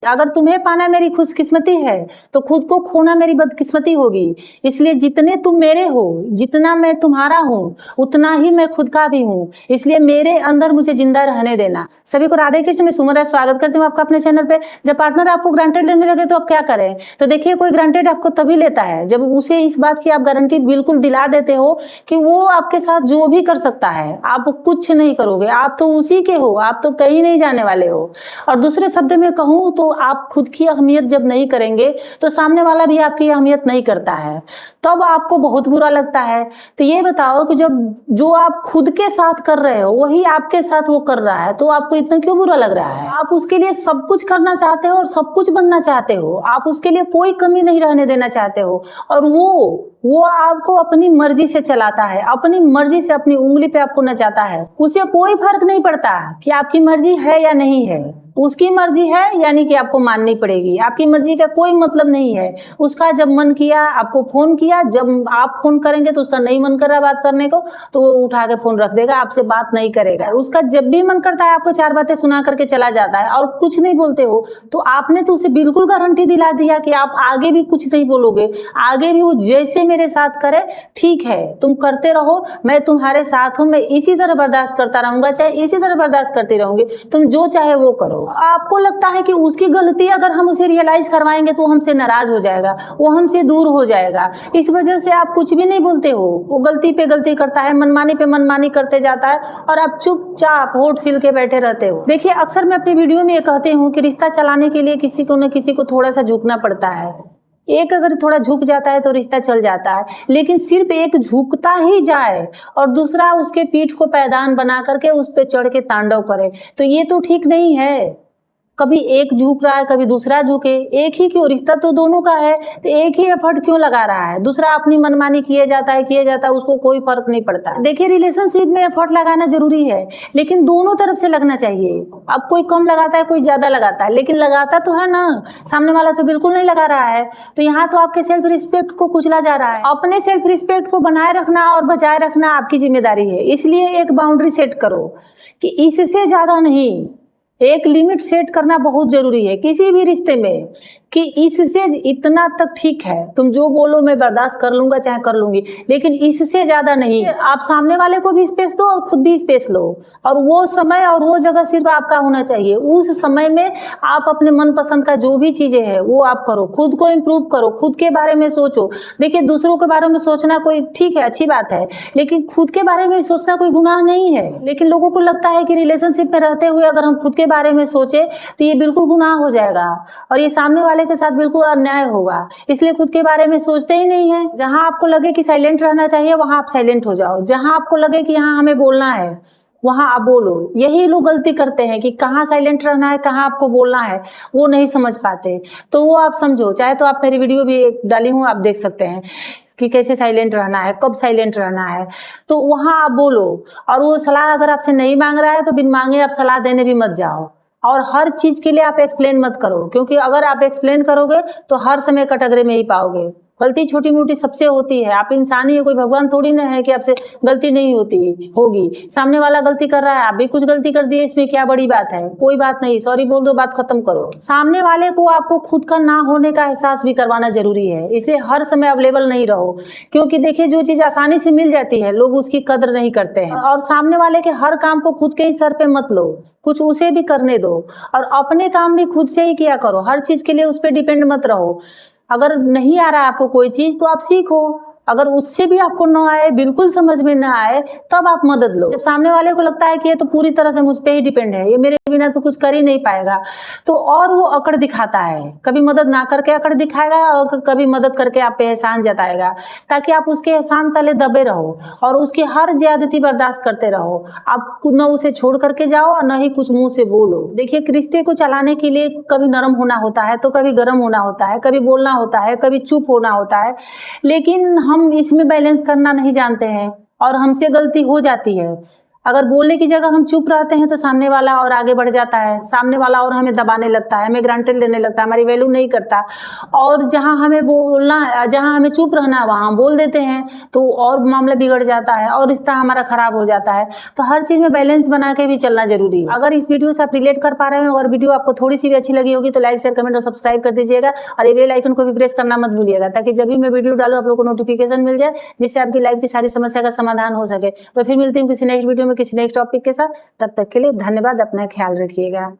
अगर तुम्हें पाना मेरी खुशकिस्मती है तो खुद को खोना मेरी बदकिस्मती होगी। इसलिए जितने तुम मेरे हो, जितना मैं तुम्हारा हूँ, उतना ही मैं खुद का भी हूँ। इसलिए मेरे अंदर मुझे जिंदा रहने देना। सभी को राधे कृष्ण, मैं सुमन राय स्वागत करती हूँ आपका अपने चैनल पे। जब पार्टनर आपको ग्रांटेड लेने लगे तो आप क्या करें? तो देखिए, कोई ग्रांटेड आपको तभी लेता है जब उसे इस बात की आप गारंटी बिल्कुल दिला देते हो कि वो आपके साथ जो भी कर सकता है, आप कुछ नहीं करोगे, आप तो उसी के हो, आप तो कहीं नहीं जाने वाले हो। और दूसरे शब्द में कहूँ तो आप खुद की अहमियत जब नहीं करेंगे तो सामने वाला भी आपकी अहमियत नहीं करता है, तब आपको बहुत बुरा लगता है। तो ये बताओ कि जब जो आप खुद के साथ कर रहे हो वही आपके साथ वो कर रहा है, तो आपको इतना क्यों बुरा लग रहा है? आप उसके लिए सब कुछ करना चाहते हो और सब कुछ बनना चाहते हो, आप उसके लिए कोई कमी नहीं रहने देना चाहते हो, और वो आपको अपनी मर्जी से चलाता है, अपनी मर्जी से अपनी उंगली पे आपको नचाता है। उसे कोई फर्क नहीं पड़ता कि आपकी मर्जी है या नहीं है, उसकी मर्जी है यानी कि आपको माननी पड़ेगी। आपकी मर्जी का कोई मतलब नहीं है। उसका जब मन किया आपको फोन किया, जब आप फोन करेंगे तो उसका नहीं मन कर रहा बात करने को तो वो उठा के फोन रख देगा, आपसे बात नहीं करेगा। उसका जब भी मन करता है आपको चार बातें सुना करके चला जाता है और कुछ नहीं बोलते हो, तो आपने तो उसे बिल्कुल गारंटी दिला दिया कि आप आगे भी कुछ नहीं बोलोगे, आगे भी वो जैसे मेरे साथ करे ठीक है, तुम करते रहो, मैं तुम्हारे साथ हूँ, मैं इसी तरह बर्दाश्त करता रहूंगा, चाहे इसी तरह बर्दाश्त करती रहूंगी, तुम जो चाहे वो करो। आपको लगता है कि उसकी गलती अगर हम उसे रियलाइज करवाएंगे तो हमसे नाराज हो जाएगा, वो हमसे दूर हो जाएगा, इस वजह से आप कुछ भी नहीं बोलते हो। वो गलती पे गलती करता है, मनमानी पे मनमानी करते जाता है और आप चुपचाप होठ सिल के बैठे रहते हो। देखिए, अक्सर मैं अपनी वीडियो में ये कहती हूँ कि रिश्ता चलाने के लिए किसी को न किसी को थोड़ा सा झुकना पड़ता है। एक अगर थोड़ा झुक जाता है तो रिश्ता चल जाता है, लेकिन सिर्फ एक झुकता ही जाए और दूसरा उसके पीठ को पैदान बना करके उस पे चढ़ के तांडव करे, तो ये तो ठीक नहीं है। कभी एक झुक रहा है, कभी दूसरा झुके, एक ही क्यों? रिश्ता तो दोनों का है, तो एक ही एफर्ट क्यों लगा रहा है? दूसरा अपनी मनमानी किए जाता है, उसको कोई फर्क नहीं पड़ता। देखिए, रिलेशनशिप में एफर्ट लगाना जरूरी है, लेकिन दोनों तरफ से लगना चाहिए। अब कोई कम लगाता है, कोई ज्यादा लगाता है, लेकिन लगाता तो है ना, सामने वाला तो बिल्कुल नहीं लगा रहा है। तो यहाँ तो आपके सेल्फ रिस्पेक्ट को कुचला जा रहा है। अपने सेल्फ रिस्पेक्ट को बनाए रखना और बचाए रखना आपकी जिम्मेदारी है। इसलिए एक बाउंड्री सेट करो कि इससे ज्यादा नहीं, एक लिमिट सेट करना बहुत जरूरी है किसी भी रिश्ते में, कि इससे इतना तक ठीक है, तुम जो बोलो मैं बर्दाश्त कर लूंगा, चाहे कर लूंगी, लेकिन इससे ज्यादा नहीं। आप सामने वाले को भी स्पेस दो और खुद भी स्पेस लो, और वो समय और वो जगह सिर्फ आपका होना चाहिए। उस समय में आप अपने मनपसंद का जो भी चीजें हैं वो आप करो, खुद को इम्प्रूव करो, खुद के बारे में सोचो। देखिए, दूसरों के बारे में सोचना कोई ठीक है, अच्छी बात है, लेकिन खुद के बारे में सोचना कोई गुनाह नहीं है। लेकिन लोगों को लगता है कि रिलेशनशिप में रहते हुए अगर हम खुद के बारे में सोचे तो ये बिल्कुल गुनाह हो जाएगा और ये सामने वाले के साथ बिल्कुल अन्याय होगा, इसलिए खुद के बारे में सोचते ही नहीं है। जहां आपको लगे कि साइलेंट रहना चाहिए वहां आप साइलेंट हो जाओ, जहां आपको लगे कि यहाँ हमें बोलना है वहां आप बोलो। यही लोग गलती करते हैं कि कहाँ साइलेंट रहना है, कहाँ आपको बोलना है, वो नहीं समझ पाते। तो वो आप समझो, चाहे तो आप मेरी वीडियो भी डाली हूँ, आप देख सकते हैं कि कैसे साइलेंट रहना है, कब साइलेंट रहना है, तो वहां आप बोलो। और वो सलाह अगर आपसे नहीं मांग रहा है तो बिन मांगे आप सलाह देने भी मत जाओ, और हर चीज के लिए आप एक्सप्लेन मत करो, क्योंकि अगर आप एक्सप्लेन करोगे तो हर समय कटघरे में ही पाओगे। गलती छोटी मोटी सबसे होती है, आप इंसान ही है, कोई भगवान थोड़ी ना है कि आपसे गलती नहीं होगी। सामने वाला गलती कर रहा है, आप भी कुछ गलती कर दिए, इसमें क्या बड़ी बात है? कोई बात नहीं, सॉरी बोल दो, बात खत्म करो। सामने वाले को आपको खुद का ना होने का एहसास भी करवाना जरूरी है, इसलिए हर समय अवेलेबल नहीं रहो, क्योंकि देखिए, जो चीज आसानी से मिल जाती है लोग उसकी कदर नहीं करते हैं। और सामने वाले के हर काम को खुद के ही सर पे मत लो, कुछ उसे भी करने दो, और अपने काम भी खुद से ही किया करो। हर चीज के लिए उस पर डिपेंड मत रहो। अगर नहीं आ रहा है आपको कोई चीज तो आप सीखो, अगर उससे भी आपको न आए, बिल्कुल समझ में ना आए, तब आप मदद लो। जब सामने वाले को लगता है कि ये तो पूरी तरह से मुझ पे ही डिपेंड है, ये मेरे बिना तो कुछ कर ही नहीं पाएगा, तो और वो अकड़ दिखाता है। कभी मदद ना करके अकड़ दिखाएगा और कभी मदद करके आप पे एहसान जताएगा, ताकि आप उसके एहसान तले दबे रहो और उसकी हर ज्यादती बर्दाश्त करते रहो। आप न उसे छोड़ करके जाओ और न ही कुछ मुंह से बोलो। देखिए, रिश्ते को चलाने के लिए कभी नरम होना होता है, तो कभी गर्म होना होता है, कभी बोलना होता है, कभी चुप होना होता है, लेकिन हम इसमें बैलेंस करना नहीं जानते हैं और हमसे गलती हो जाती है। अगर बोलने की जगह हम चुप रहते हैं तो सामने वाला और आगे बढ़ जाता है, सामने वाला और हमें दबाने लगता है, हमें ग्रांटेड लेने लगता है, हमारी वैल्यू नहीं करता। और जहां हमें बोलना, जहां हमें चुप रहना वहां बोल देते हैं तो और मामला बिगड़ जाता है और रिश्ता हमारा खराब हो जाता है। तो हर चीज में बैलेंस बना के भी चलना जरूरी है। अगर इस वीडियो से आप रिलेट कर पा रहे हो, अगर वीडियो आपको थोड़ी सी भी अच्छी लगी होगी तो लाइक शेयर कमेंट और सब्सक्राइब कर दीजिएगा, और ये बेल आइकन को भी प्रेस करना मत भूलिएगा, ताकि जब भी मैं वीडियो डालूं आप लोगों को नोटिफिकेशन मिल जाए, जिससे आपकी लाइफ की सारी समस्या का समाधान हो सके। तो फिर मिलती हूँ किसी नेक्स्ट वीडियो में किसी नेक्स्ट टॉपिक के साथ। तब तक के लिए धन्यवाद, अपना ख्याल रखिएगा।